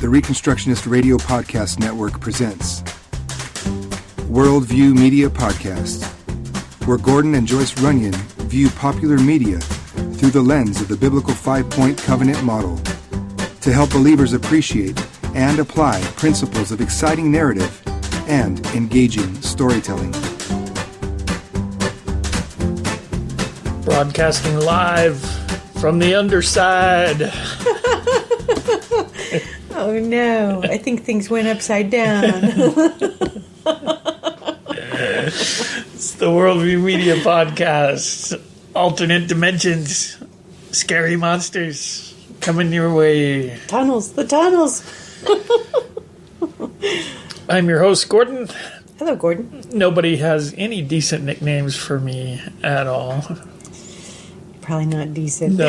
the Reconstructionist Radio Podcast Network presents Worldview Media Podcast, where Gordon and Joyce Runyon view popular media through the lens of the biblical five-point covenant model to help believers appreciate and apply principles of exciting narrative and engaging storytelling. Broadcasting live from the Underside. Oh no, I think things went upside down. It's the Worldview Media Podcast. Alternate dimensions, scary monsters coming your way. Tunnels, the tunnels. I'm your host, Gordon. Hello, Gordon. Nobody has any decent nicknames for me at all. Probably not decent. No,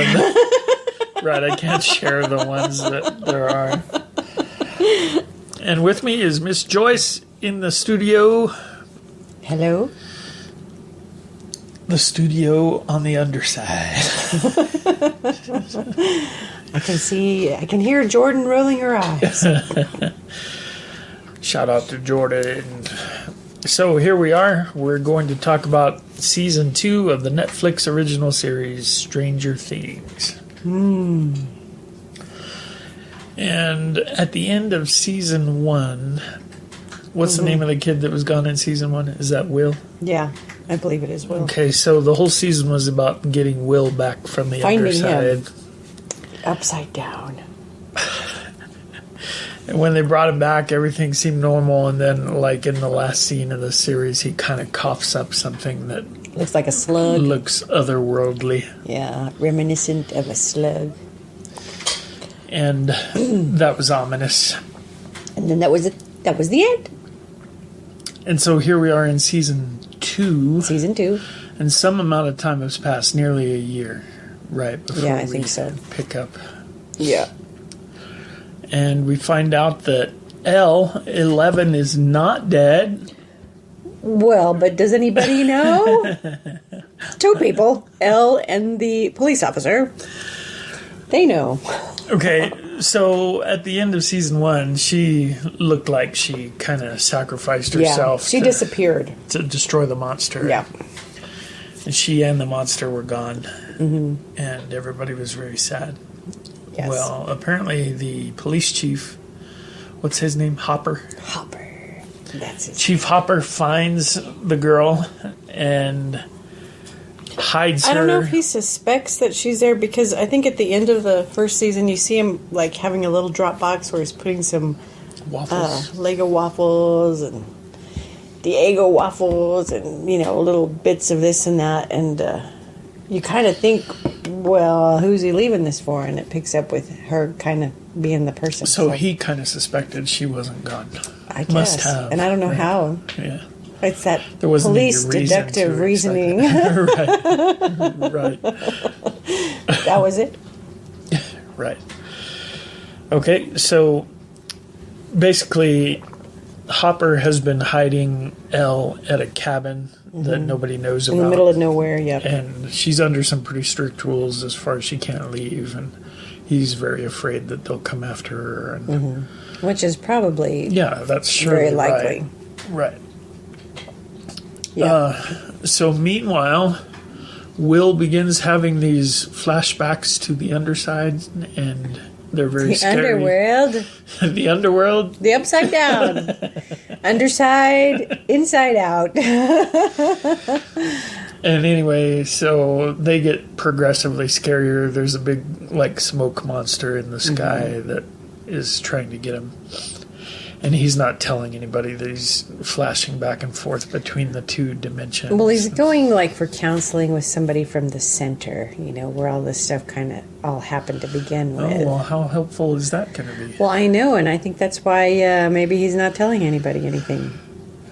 right, I can't share the ones that there are. And with me is Miss Joyce in the studio. Hello. The studio on the Underside. I can hear Jordan rolling her eyes. Shout out to Jordan. So here we are. We're going to talk about season 2 of the Netflix original series, Stranger Things. And at the end of season 1, what's the name of the kid that was gone in season 1? Is that Will? Yeah, I believe it is Will. Okay, so the whole season was about getting Will back from the Underside. Him. Upside down. And when they brought him back, everything seemed normal. And then, like in the last scene of the series, he kind of coughs up something that looks like a slug. Looks otherworldly. Yeah, reminiscent of a slug. And that was ominous. And then that was it. That was the end. And so here we are in season 2. Season 2. And some amount of time has passed, nearly a year, right? Before I think so. Pick up. Yeah. And we find out that L11 is not dead. Well, but does anybody know? 2 people, L and the police officer. They know. Okay, so at the end of season 1, she looked like she kind of sacrificed herself. Yeah, she disappeared. To destroy the monster. Yeah. And she and the monster were gone. Mm-hmm. And everybody was very sad. Yes. Well, apparently the police chief, what's his name? Hopper. That's his Chief Hopper finds the girl and hides her. I don't know if he suspects that she's there, because I think at the end of the first season you see him like having a little drop box where he's putting some waffles, Lego waffles and Diego waffles and, little bits of this and that, and you kind of think, well, who's he leaving this for? And it picks up with her kind of being the person. So he kind of suspected she wasn't gone. I guess. Must have. And I don't know how. Yeah. It's that there wasn't police deductive reasoning. Right. That was it? Right. Okay, so basically Hopper has been hiding Elle at a cabin that nobody knows about. In the middle of nowhere, yep. And she's under some pretty strict rules as far as she can't leave, and he's very afraid that they'll come after her. And which is probably that's very likely. Right. Yeah. So meanwhile, Will begins having these flashbacks to the Underside, and they're very scary. Underworld. The underworld. The upside down. Underside, inside out. And anyway, so they get progressively scarier. There's a big, smoke monster in the sky that is trying to get him. And he's not telling anybody that he's flashing back and forth between the 2 dimensions. Well, he's going for counseling with somebody from the center, where all this stuff kind of all happened to begin with. Oh, well, how helpful is that going to be? Well, I know, and I think that's why maybe he's not telling anybody anything.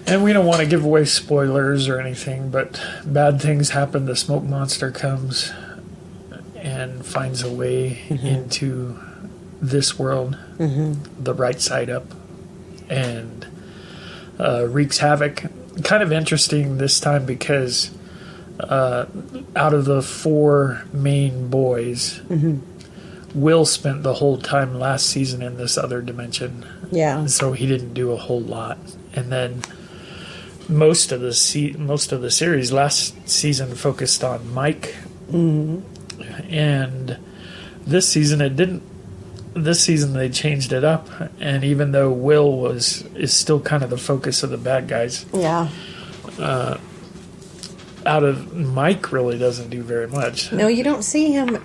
And we don't want to give away spoilers or anything, but bad things happen. The smoke monster comes and finds a way into this world, the right side up, and wreaks havoc. Kind of interesting this time because out of the 4 main boys, Will spent the whole time last season in this other dimension. Yeah. So he didn't do a whole lot. And then most of the series last season focused on Mike. Mm-hmm. And this season it didn't. This season they changed it up, and even though Will is still kind of the focus of the bad guys. Yeah. Out of Mike really doesn't do very much. No, you don't see him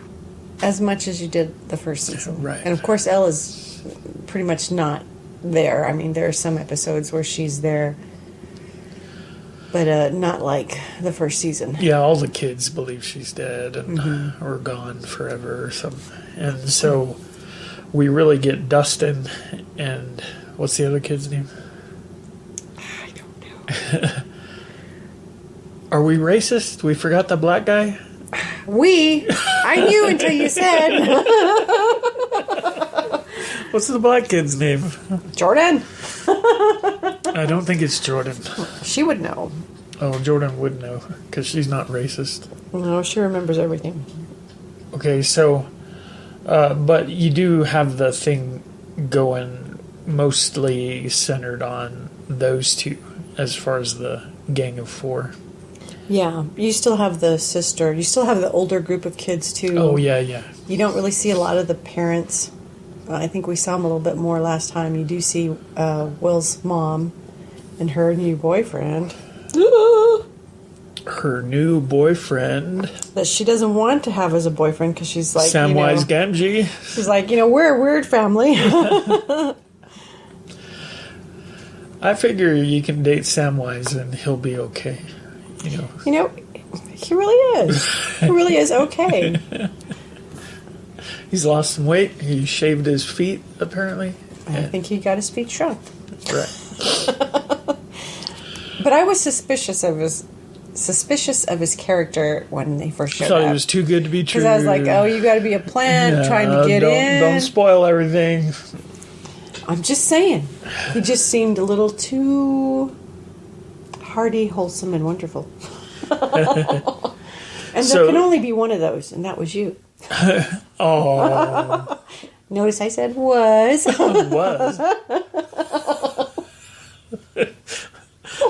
as much as you did the first season. Right. And of course, Elle is pretty much not there. I mean, there are some episodes where she's there, but not like the first season. Yeah, all the kids believe she's dead and or gone forever or something. And so we really get Dustin and what's the other kid's name? I don't know. Are we racist? We forgot the black guy? I knew until you said. What's the black kid's name? Jordan. I don't think it's Jordan. She would know. Oh, Jordan would know because she's not racist. No, she remembers everything. Okay, so, but you do have the thing going mostly centered on those two as far as the Gang of Four. Yeah, you still have the sister. You still have the older group of kids, too. Oh, yeah. You don't really see a lot of the parents. I think we saw them a little bit more last time. You do see Will's mom and her new boyfriend. Her new boyfriend. That she doesn't want to have as a boyfriend because she's like, Samwise Gamgee. She's like, we're a weird family. I figure you can date Samwise and he'll be okay. He really is. He really is okay. He's lost some weight. He shaved his feet, apparently. I think he got his feet shrunk. Right. But I was suspicious of his character when they first showed I thought up. it was too good to be true. Because I was like, oh, you got to be a plant trying to get in. Don't spoil everything. I'm just saying. He just seemed a little too hearty, wholesome, and wonderful. And there can only be one of those, and that was you. Oh. Notice I said was. Was.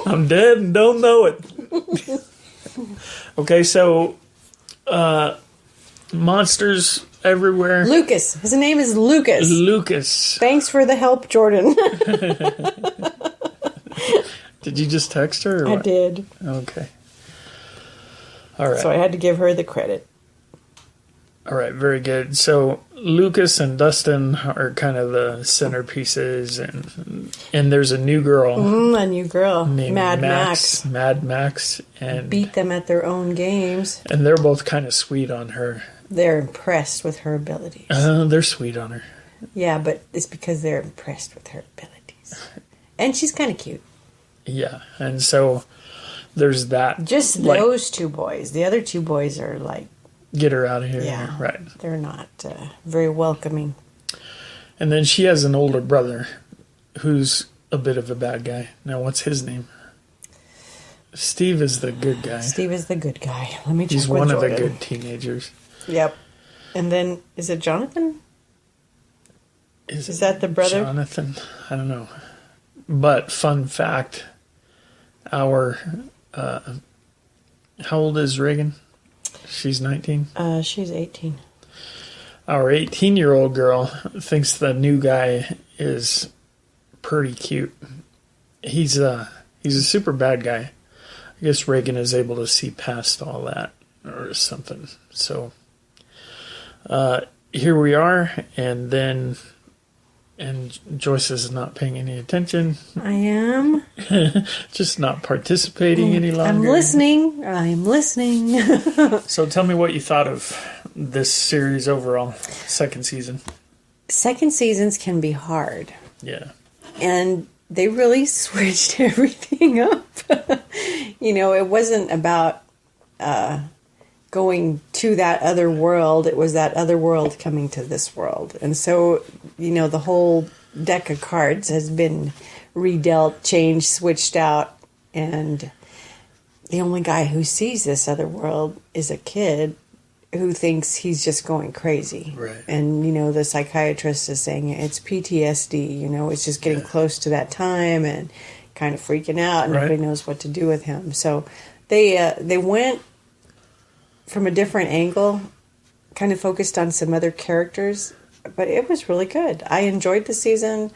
I'm dead and don't know it. Okay, so monsters everywhere. Lucas. His name is Lucas. Lucas. Thanks for the help, Jordan. Did you just text her? Or I what? did. Okay. All right. So I had to give her the credit. All right, very good. So Lucas and Dustin are kind of the centerpieces, and there's a new girl. A new girl. Named Mad Max. Mad Max. And Beat them at their own games. And they're both kind of sweet on her. They're impressed with her abilities. They're sweet on her. Yeah, but it's because they're impressed with her abilities. And she's kind of cute. Yeah, and so there's that. Just those two boys. The other two boys are like... Get her out of here. Yeah. Right. They're not very welcoming. And then she has an older brother who's a bit of a bad guy. Now, what's his name? Steve is the good guy. Steve is the good guy. Let me check He's with one Jordan. of the good teenagers. Yep. And then, is it Jonathan? Is that the brother? Jonathan? I don't know. But, fun fact, how old is Reagan? She's 19? She's 18. Our 18-year-old girl thinks the new guy is pretty cute. He's a super bad guy. I guess Reagan is able to see past all that or something. So here we are, and Joyce is not paying any attention. I am. Just not participating any longer. I'm listening. I'm listening. So tell me what you thought of this series overall, second season. Second seasons can be hard. Yeah. And they really switched everything up. It wasn't about going to that other world. It was that other world coming to this world. And so, the whole deck of cards has been redealt, changed, switched out. And the only guy who sees this other world is a kid who thinks he's just going crazy. Right. And, the psychiatrist is saying it's PTSD, it's just getting close to that time and kind of freaking out, and nobody knows what to do with him. So they went from a different angle, kind of focused on some other characters, but it was really good. I enjoyed the season.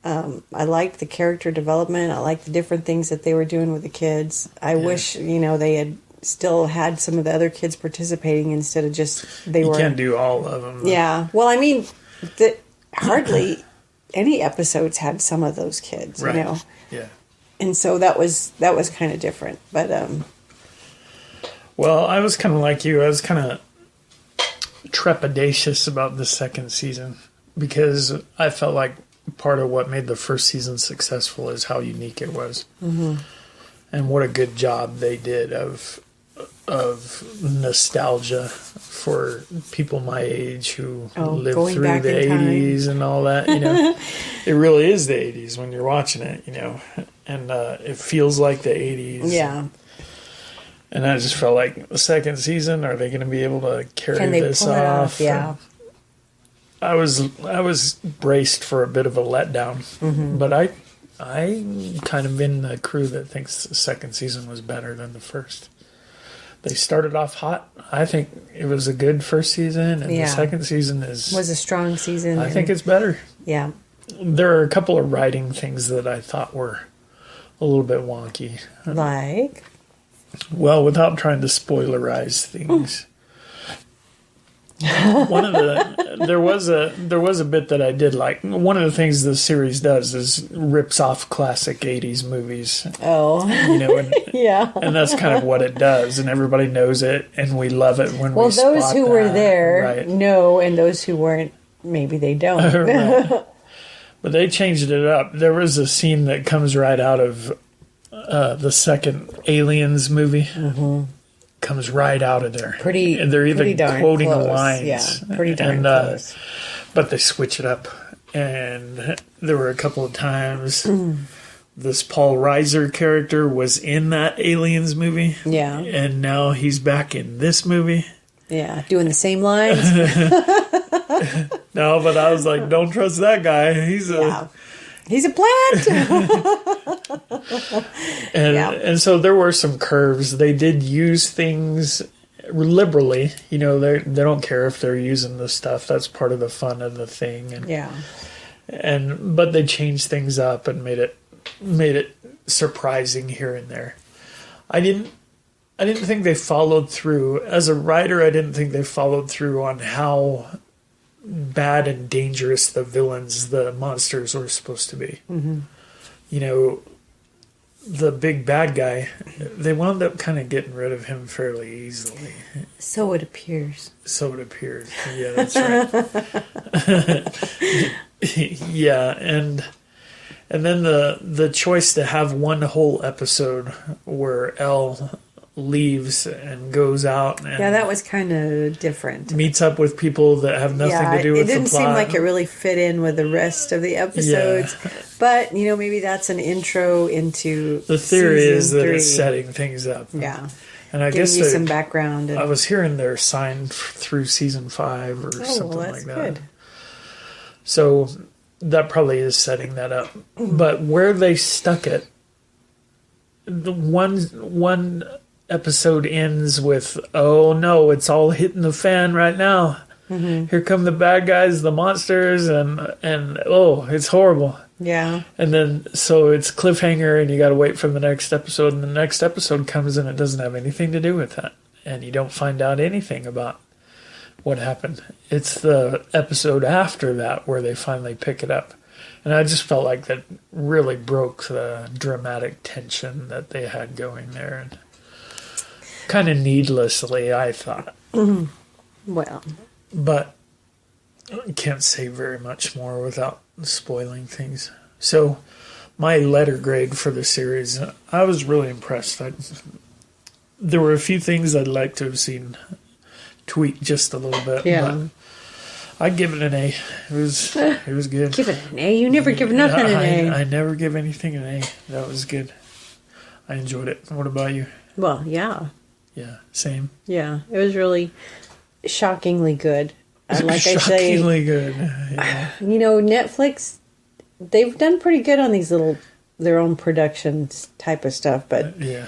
I liked the character development. I liked the different things that they were doing with the kids. I wish, they had still had some of the other kids participating instead of just You can't do all of them. Yeah. Well, I mean, hardly any episodes had some of those kids, Yeah. And so that was kind of different. But well, I was kind of like you. I was kind of trepidatious about the second season because I felt like part of what made the first season successful is how unique it was, and what a good job they did of nostalgia for people my age who lived through the 80s and all that. It really is the 80s when you're watching it. And it feels like the 80s. Yeah. And I just felt like the second season, are they going to be able to carry this off? Yeah. I was braced for a bit of a letdown, but I kind of in the crew that thinks the second season was better than the first. They started off hot. I think it was a good first season, and the second season was a strong season. I think it's better. Yeah. There are a couple of writing things that I thought were a little bit wonky. Like? Well, without trying to spoilerize things. There was a bit that I did like. One of the things the series does is rips off classic 80s movies. Oh. And, yeah. And that's kind of what it does, and everybody knows it, and we love it when we spot those who were there know, and those who weren't, maybe they don't. Right. But they changed it up. There was a scene that comes right out of the second Aliens movie. Comes right out of there. And they're even quoting close. lines. Yeah, pretty darn close. But they switch it up. And there were a couple of times this Paul Reiser character was in that Aliens movie. Yeah. And now he's back in this movie. Yeah, doing the same lines. No, but I was like, don't trust that guy. He's a plant. And so there were some curves. They did use things liberally. They don't care if they're using the stuff. That's part of the fun of the thing. But they changed things up and made it surprising here and there. I didn't think they followed through. As a writer, I didn't think they followed through on how bad and dangerous the villains, the monsters, were supposed to be. The big bad guy, they wound up kind of getting rid of him fairly easily. So it appears. Yeah, that's right. Yeah, and then the choice to have one whole episode where Elle leaves and goes out and that was kind of different. Meets up with people that have nothing to do with the plot. It didn't seem like it really fit in with the rest of the episodes. Yeah. But, maybe that's an intro into the theory is that 3. it's setting things up. Yeah. And I guess you some background. I was hearing they're signed through season 5 or something like that. Good. So that probably is setting that up. But where they stuck it, the one episode ends with, oh no, it's all hitting the fan right now. Here come the bad guys, the monsters, and oh, it's horrible. Yeah. And then so it's cliffhanger, and you got to wait for the next episode, and the next episode comes and it doesn't have anything to do with that, and you don't find out anything about what happened. It's the episode after that where they finally pick it up. And I just felt like that really broke the dramatic tension that they had going there. And kind of needlessly, I thought. Well. But I can't say very much more without spoiling things. So my letter grade for the series, I was really impressed. There were a few things I'd like to have seen tweaked just a little bit. Yeah. But I'd give it an A. It was good. Give it an A? You never give nothing an A. I never give anything an A. That was good. I enjoyed it. What about you? Well, yeah. Yeah, same. Yeah, it was really shockingly good. And like Shockingly good. Yeah. You know, Netflix, they've done pretty good on these their own productions type of stuff. But Yeah.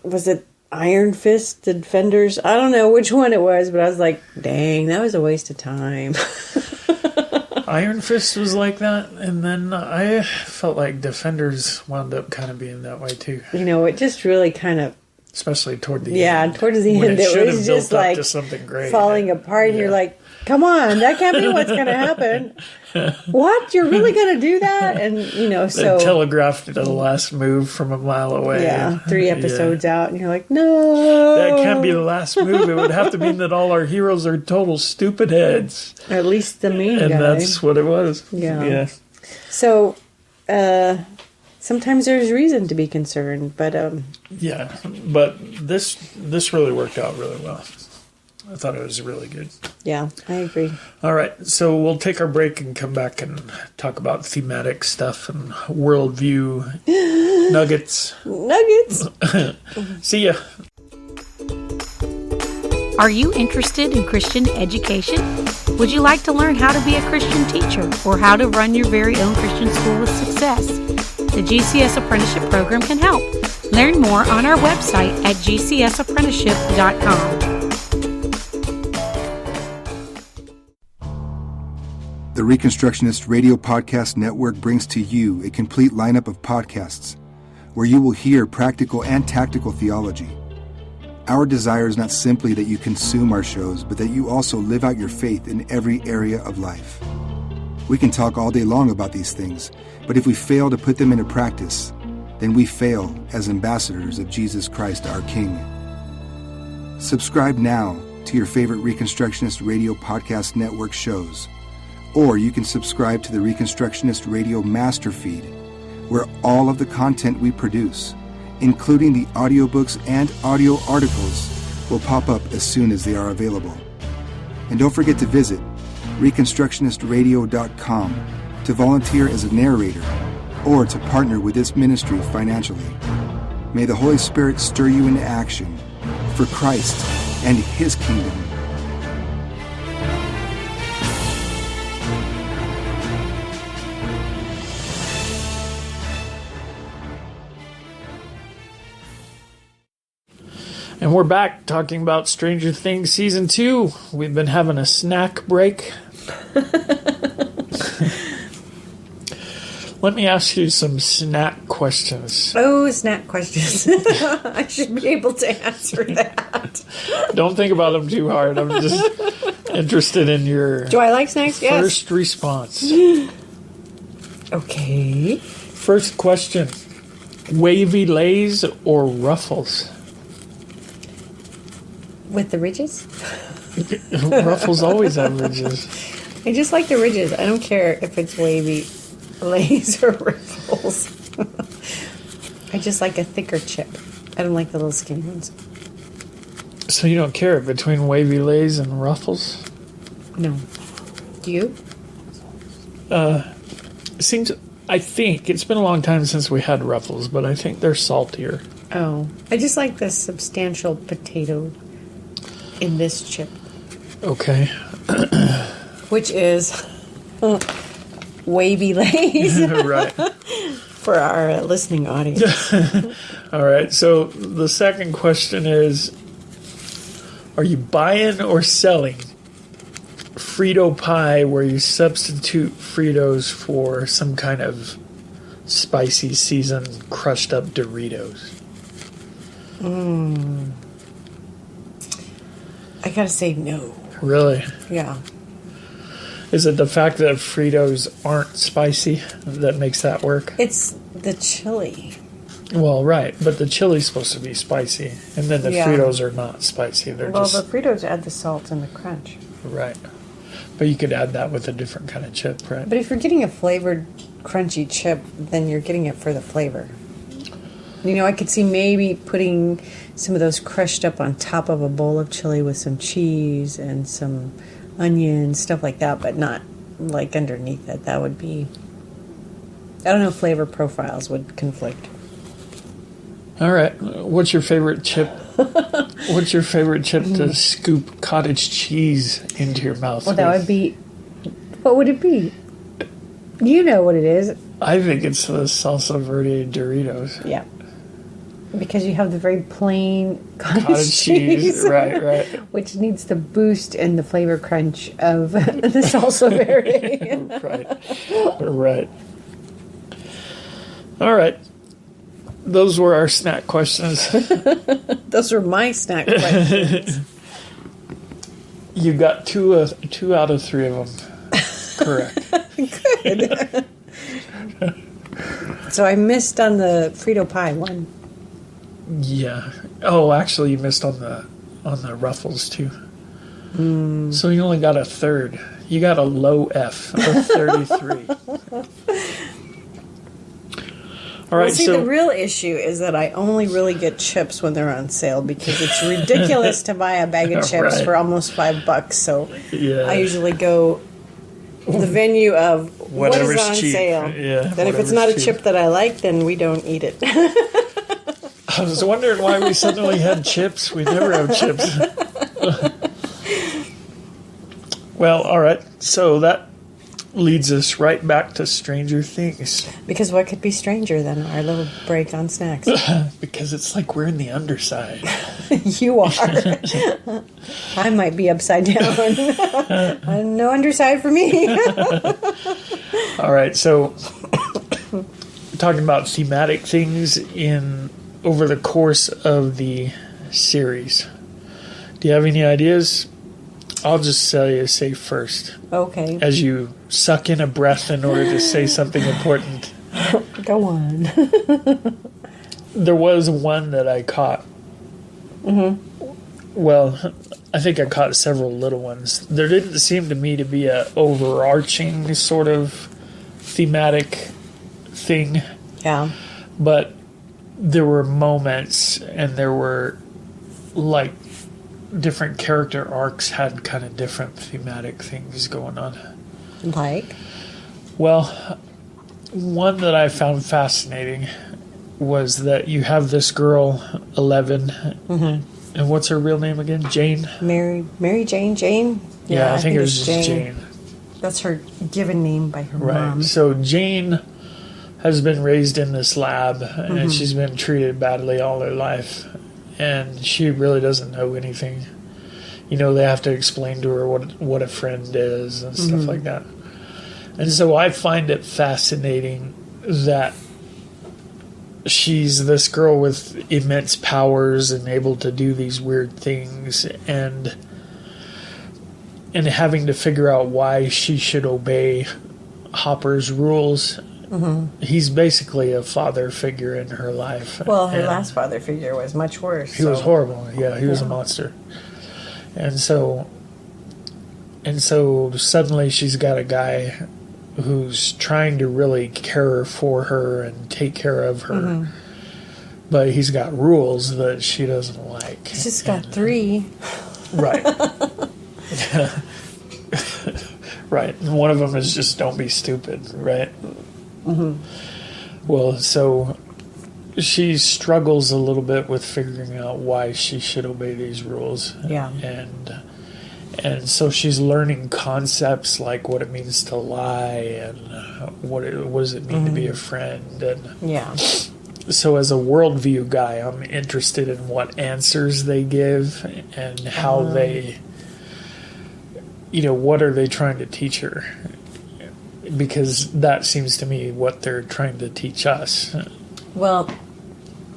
was it Iron Fist Defenders? I don't know which one it was, but I was like, dang, that was a waste of time. Iron Fist was like that, and then I felt like Defenders wound up kind of being that way too. You know, it just really kind of, Especially toward the end. yeah, towards the when end, it should it have was built just up like to something great. falling apart, and Yeah. you're like, come on, that can't be what's going to happen. What? You're really going to do that? And, you know, so... They telegraphed the last move from a mile away. Yeah, 3 episodes Yeah. out, and you're like, no. That can't be the last move. It would have to mean that all our heroes are total stupid heads. At least the main And guy. that's what it was. Yeah. So, sometimes there's reason to be concerned, but... Yeah, but this really worked out really well. I thought it was really good. yeah, I agree. All right, so we'll take our break and come back and talk about thematic stuff and worldview nuggets. Nuggets! See ya. Are you interested in Christian education? Would you like to learn how to be a Christian teacher or how to run your very own Christian school with success? The GCS Apprenticeship Program can help. Learn more on our website at gcsapprenticeship.com. The Reconstructionist Radio Podcast Network brings to you a complete lineup of podcasts where you will hear practical and tactical theology. Our desire is not simply that you consume our shows, but that you also live out your faith in every area of life. We can talk all day long about these things, but if we fail to put them into practice, then we fail as ambassadors of Jesus Christ, our King. Subscribe now to your favorite Reconstructionist Radio Podcast Network shows, or you can subscribe to the Reconstructionist Radio Master Feed, where all of the content we produce, including the audiobooks and audio articles, will pop up as soon as they are available. And don't forget to visit reconstructionistradio.com to volunteer as a narrator or to partner with this ministry financially. May the Holy Spirit stir you into action for Christ and His kingdom. And we're back talking about Stranger Things Season 2. We've been having a snack break. Let me ask you some snack questions. Oh, snack questions. I should be able to answer that. Don't think about them too hard. I'm just interested in your Do I like snacks? Yes. first response. Okay. First question. Wavy Lays or Ruffles? With the ridges? Ruffles always have ridges. I just like the ridges. I don't care if it's wavy Lays or Riffles. I just like a thicker chip. I don't like the little skinny ones. So you don't care between Wavy Lays and Ruffles? No. Do you? Seems, I think, it's been a long time since we had Ruffles, but I think they're saltier. Oh. I just like the substantial potato in this chip. Okay. Which is Wavy Lays Right. for our listening audience. All right. So the second question is, are you buying or selling Frito pie where you substitute Fritos for some kind of spicy seasoned crushed up Doritos? I gotta say no. Really? Yeah. Is it the fact that Fritos aren't spicy that makes that work? It's the chili. Well, right, but the chili's supposed to be spicy, and then the Yeah. Fritos are not spicy. They're Well, just the Fritos add the salt and the crunch. right. But you could add that with a different kind of chip, right? But if you're getting a flavored crunchy chip, then you're getting it for the flavor. You know, I could see maybe putting some of those crushed up on top of a bowl of chili with some cheese and some onions, stuff like that, but not like underneath it. That would be... I don't know, flavor profiles would conflict. All right. What's your favorite chip What's your favorite chip to scoop cottage cheese into your mouth? Well, that would be. What would it be? You know what it is. I think it's the salsa verde Doritos. Yeah. Because you have the very plain Cottage cheese. Right. Which needs the boost and the flavor crunch of the salsa verde. Right. All right. Those were our snack questions. Those were my snack questions. You got two out of 3 of them correct. Good. So I missed on the Frito pie one. Yeah. Oh, actually, you missed on the Ruffles too. So you only got a third. You got a low F of 33. All right. Well, see, the real issue is that I only really get chips when they're on sale because it's ridiculous to buy a bag of chips for almost $5. So I usually go the venue of what is on cheap. sale. Yeah. Then if it's not a chip that I like, then we don't eat it. I was wondering why we suddenly had chips. We never have chips. Well, all right. So that leads us right back to Stranger Things. Because what could be stranger than our little break on snacks? Because it's like we're in the underside. You are. I might be upside down. No underside for me. All right. So talking about thematic things over the course of the series. Do you have any ideas? I'll just say first. Okay. As you suck in a breath in order to say something important. Go on. There was one that I caught. Well, I think I caught several little ones. There didn't seem to me to be a overarching sort of thematic thing. Yeah. But there were moments and there were like different character arcs had kind of different thematic things going on. Like? Well, one that I found fascinating was that you have this girl, 11, and what's her real name again? Jane? Mary Jane? Yeah, I think it was just Jane. That's her given name by her mom. So Jane has been raised in this lab, and she's been treated badly all her life. And she really doesn't know anything. You know, they have to explain to her what a friend is and stuff like that. And so I find it fascinating that she's this girl with immense powers and able to do these weird things and having to figure out why she should obey Hopper's rules. He's basically a father figure in her life. Well, her last father figure was much worse. He was horrible. Yeah, he was a monster. And so suddenly she's got a guy who's trying to really care for her and take care of her. But he's got rules that she doesn't like. He's just got 3. Right. Right. And one of them is just don't be stupid, right? Well, so she struggles a little bit with figuring out why she should obey these rules. Yeah. And so she's learning concepts like what it means to lie and what does it mean to be a friend. And so as a worldview guy, I'm interested in what answers they give and how they, what are they trying to teach her? Because that seems to me what they're trying to teach us. Well,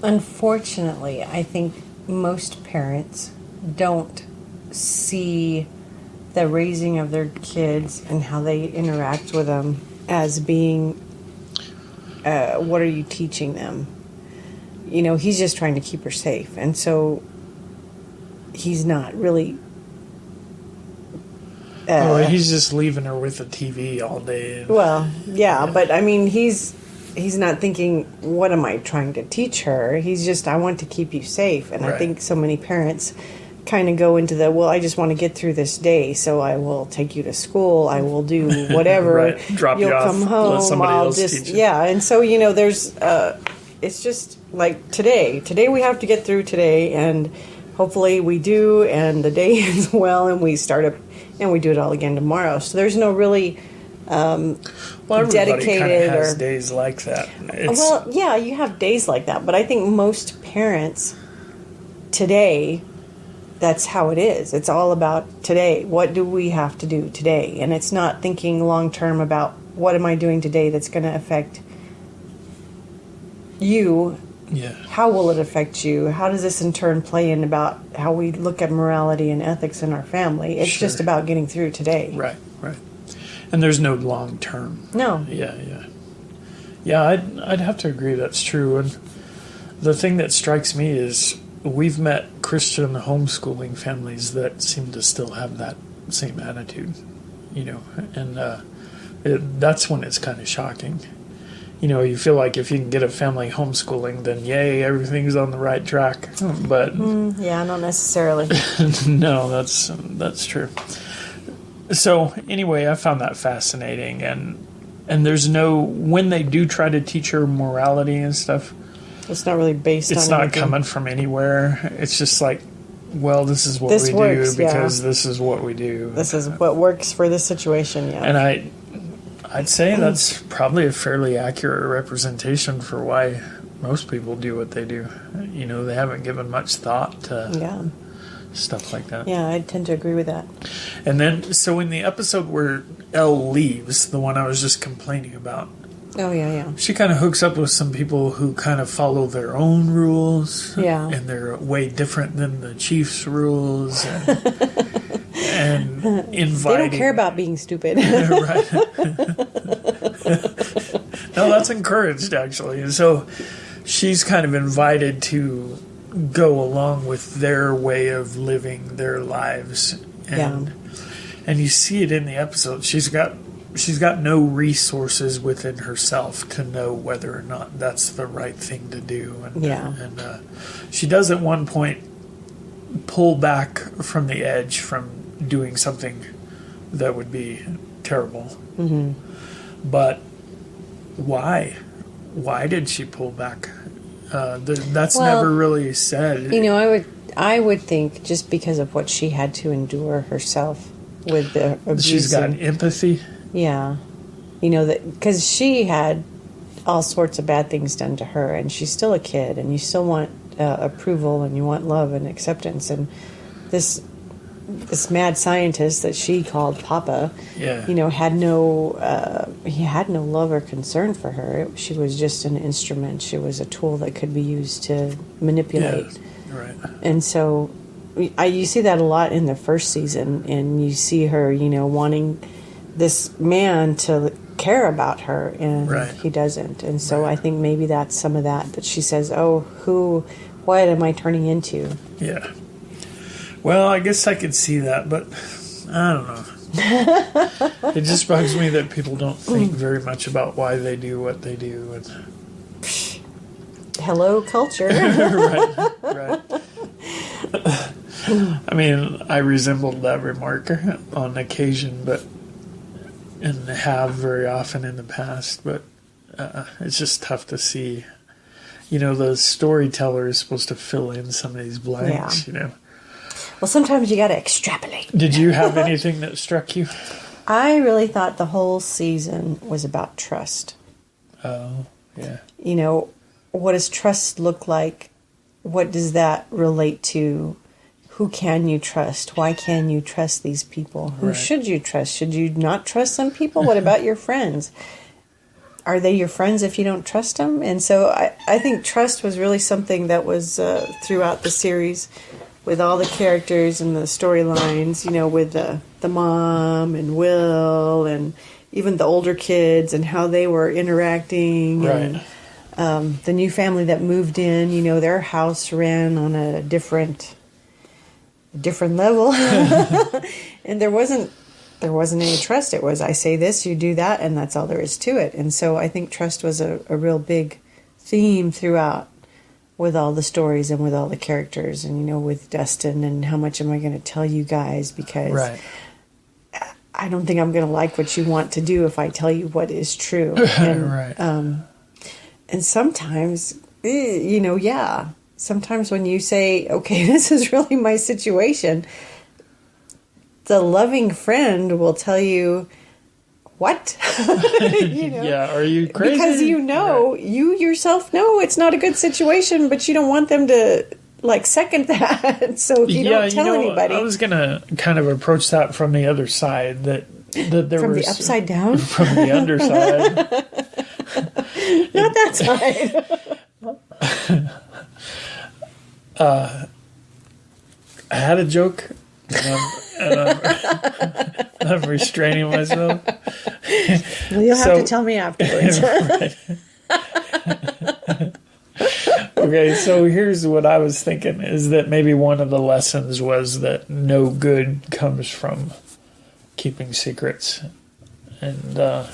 unfortunately, I think most parents don't see the raising of their kids and how they interact with them as being, what are you teaching them? He's just trying to keep her safe. And so he's not really... he's just leaving her with the TV all day. But I mean, he's not thinking, what am I trying to teach her? He's just, I want to keep you safe. And I think so many parents kind of go into I just want to get through this day, so I will take you to school, I will do whatever. Drop You'll you off, come home, let somebody else teach you. Yeah, and so, there's it's just like today. Today we have to get through today, and hopefully we do, and the day ends well, and we start up, and we do it all again tomorrow. So there's no really everybody kind of has or days like that. Well, yeah, you have days like that, but I think most parents today, that's how it is. It's all about today. What do we have to do today? And it's not thinking long term about what am I doing today that's going to affect you. Yeah. How will it affect you? How does this in turn play in about how we look at morality and ethics in our family? It's just about getting through today. Right. And there's no long term. No. Yeah, I'd have to agree that's true. And the thing that strikes me is we've met Christian homeschooling families that seem to still have that same attitude, and that's when it's kind of shocking. You feel like if you can get a family homeschooling, then yay, everything's on the right track. But yeah, not necessarily. No, that's true. So anyway, I found that fascinating, and there's when they do try to teach her morality and stuff, it's not really based on it's not anything. coming from anywhere. It's just like, well, this is what we works, do because this is what we do. This is what works for this situation, yeah. And I'd say that's probably a fairly accurate representation for why most people do what they do. They haven't given much thought to stuff like that. Yeah, I tend to agree with that. And then, so in the episode where Elle leaves, the one I was just complaining about, oh yeah, she kind of hooks up with some people who kind of follow their own rules. Yeah. And they're way different than the chief's rules. And inviting. They don't care about being stupid. Right. No, that's encouraged, actually. And so she's kind of invited to go along with their way of living their lives. And you see it in the episode. She's got no resources within herself to know whether or not that's the right thing to do. And she does at one point pull back from the edge from doing something that would be terrible. Mm-hmm. But why? Why did she pull back? That's never really said. I would think just because of what she had to endure herself with the abuse. She's got empathy. Yeah. That because she had all sorts of bad things done to her, and she's still a kid, and you still want approval, and you want love and acceptance, and this mad scientist that she called Papa, had no love or concern for her. She was just an instrument. She was a tool that could be used to manipulate. Yeah, right. And so you see that a lot in the first season, and you see her, wanting this man to care about her, and he doesn't. And so I think maybe that's some of that she says, what am I turning into? Yeah. Well, I guess I could see that, but I don't know. It just bugs me that people don't think very much about why they do what they do. And hello, culture. Right. I mean, I resembled that remark on occasion, and have very often in the past, but it's just tough to see. The storyteller is supposed to fill in some of these blanks, Well, sometimes you got to extrapolate. Did you have anything that struck you? I really thought the whole season was about trust. Oh, yeah. What does trust look like? What does that relate to? Who can you trust? Why can you trust these people? Who should you trust? Should you not trust some people? What about your friends? Are they your friends if you don't trust them? And so I think trust was really something that was throughout the series, with all the characters and the storylines, with the mom and Will and even the older kids and how they were interacting. Right. And the new family that moved in, their house ran on a different level. And there wasn't any trust. It was, I say this, you do that, and that's all there is to it. And so I think trust was a real big theme throughout, with all the stories and with all the characters, and with Dustin, and how much am I going to tell you guys, because I don't think I'm going to like what you want to do if I tell you what is true. And, right. And sometimes yeah. Sometimes when you say, okay, this is really my situation, the loving friend will tell you, what? Yeah, are you crazy? Because you yourself know it's not a good situation, but you don't want them to second that. So if you don't tell anybody. I was gonna kind of approach that from the other side, that there from was the upside down, from the underside. Not that side. I had a joke, and I'm restraining myself. Well, you'll have to tell me afterwards. Okay, so here's what I was thinking, is that maybe one of the lessons was that no good comes from keeping secrets. And that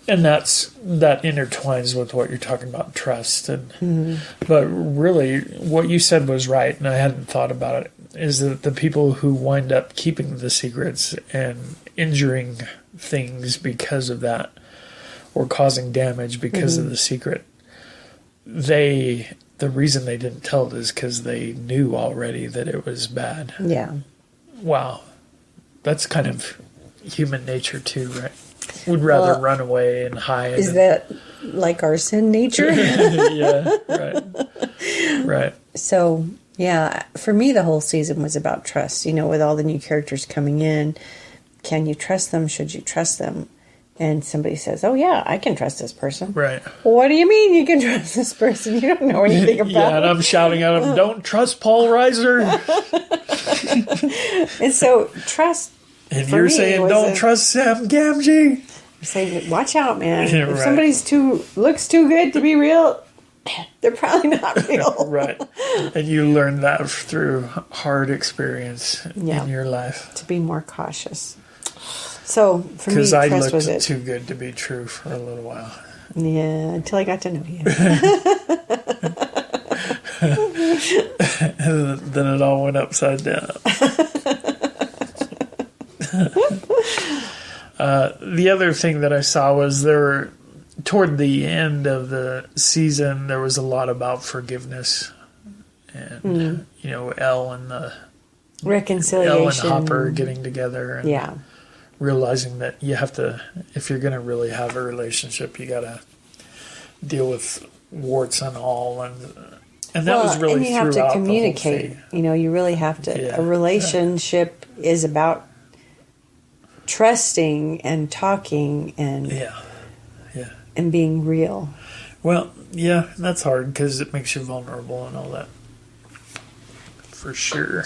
intertwines with what you're talking about, trust. But really, what you said was right, and I hadn't thought about it, is that the people who wind up keeping the secrets and injuring things because of that, or causing damage because of the secret, the reason they didn't tell it is because they knew already that it was bad. Yeah. Wow. That's kind of human nature too, right? Would rather run away and hide. Is that like our sin nature? Yeah, right. So, yeah, for me, the whole season was about trust. With all the new characters coming in, can you trust them? Should you trust them? And somebody says, oh, yeah, I can trust this person. Right. Well, what do you mean you can trust this person? You don't know anything about Yeah, and I'm shouting at him, don't trust Paul Reiser. And so trust. And you're saying, don't trust Sam Gamgee. I'm saying, watch out, man. Yeah, if right. somebody's looks too good to be real, they're probably not real. Right. And you learned that through hard experience in your life. To be more cautious. So, for me, because I trust was looked it. too good to be true for a little while. Yeah, until I got to know you. And then it all went upside down. The other thing that I saw was toward the end of the season, there was a lot about forgiveness. And, Elle and Reconciliation. Hopper getting together. And Yeah. realizing that you have to, if you're going to really have a relationship, you got to deal with warts and all, and that was really and you have to throughout communicate. the whole thing. You really have to. Yeah. A relationship is about trusting and talking and and being real. Well, yeah, that's hard because it makes you vulnerable and all that. For sure.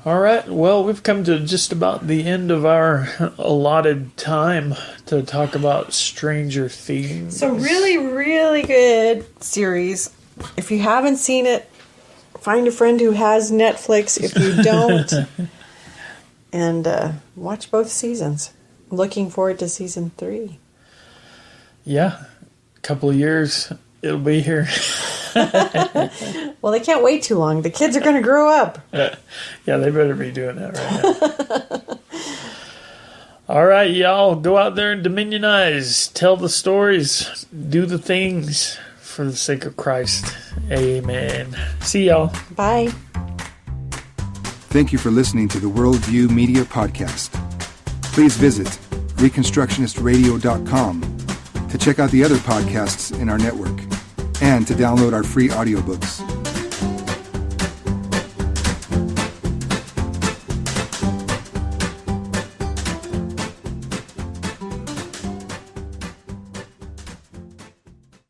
All right, well, we've come to just about the end of our allotted time to talk about Stranger Things. So really, really good series. If you haven't seen it, find a friend who has Netflix. If you don't, and watch both seasons. Looking forward to season 3. Yeah, a couple of years, it'll be here. Well, they can't wait too long. The kids are going to grow up. Yeah, they better be doing that right now. All right, y'all, go out there and dominionize. Tell the stories. Do the things for the sake of Christ. Amen. See y'all. Bye. Thank you for listening to the Worldview Media Podcast. Please visit reconstructionistradio.com to check out the other podcasts in our network and to download our free audiobooks.